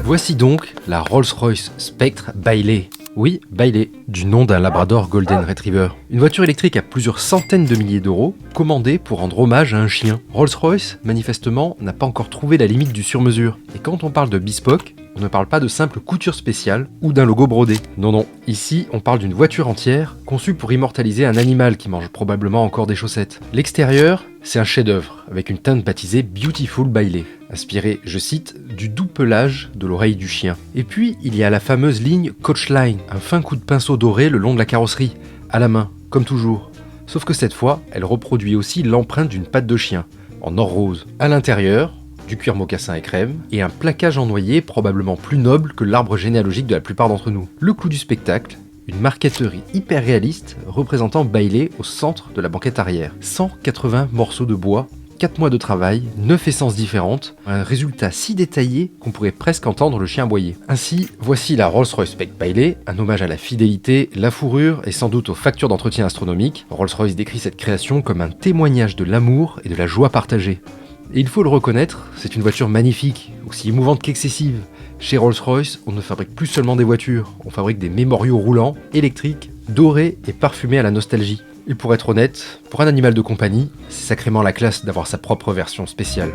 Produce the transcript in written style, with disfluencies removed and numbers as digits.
Voici donc la Rolls-Royce Spectre Bailey. Oui, Bailey, du nom d'un Labrador Golden Retriever. Une voiture électrique à plusieurs centaines de milliers d'euros, commandée pour rendre hommage à un chien. Rolls-Royce, manifestement, n'a pas encore trouvé la limite du sur-mesure. Et quand on parle de bespoke, on ne parle pas de simple couture spéciale ou d'un logo brodé. Non, non, ici on parle d'une voiture entière, conçue pour immortaliser un animal qui mange probablement encore des chaussettes. L'extérieur, c'est un chef-d'œuvre, avec une teinte baptisée Beautiful Bailey, inspiré, je cite, du doux pelage de l'oreille du chien. Et puis, il y a la fameuse ligne Coachline, un fin coup de pinceau doré le long de la carrosserie, à la main, comme toujours. Sauf que cette fois, elle reproduit aussi l'empreinte d'une patte de chien, en or rose. À l'intérieur, du cuir mocassin et crème, et un plaquage en noyer probablement plus noble que l'arbre généalogique de la plupart d'entre nous. Le clou du spectacle, une marqueterie hyper réaliste représentant Bailey au centre de la banquette arrière. 180 morceaux de bois, 4 mois de travail, 9 essences différentes, un résultat si détaillé qu'on pourrait presque entendre le chien aboyer. Ainsi, voici la Rolls-Royce Spectre Bailey, un hommage à la fidélité, la fourrure et sans doute aux factures d'entretien astronomiques. Rolls-Royce décrit cette création comme un témoignage de l'amour et de la joie partagée. Et il faut le reconnaître, c'est une voiture magnifique, aussi émouvante qu'excessive. Chez Rolls-Royce, on ne fabrique plus seulement des voitures, on fabrique des mémoriaux roulants, électriques, dorés et parfumés à la nostalgie. Et pour être honnête, pour un animal de compagnie, c'est sacrément la classe d'avoir sa propre version spéciale.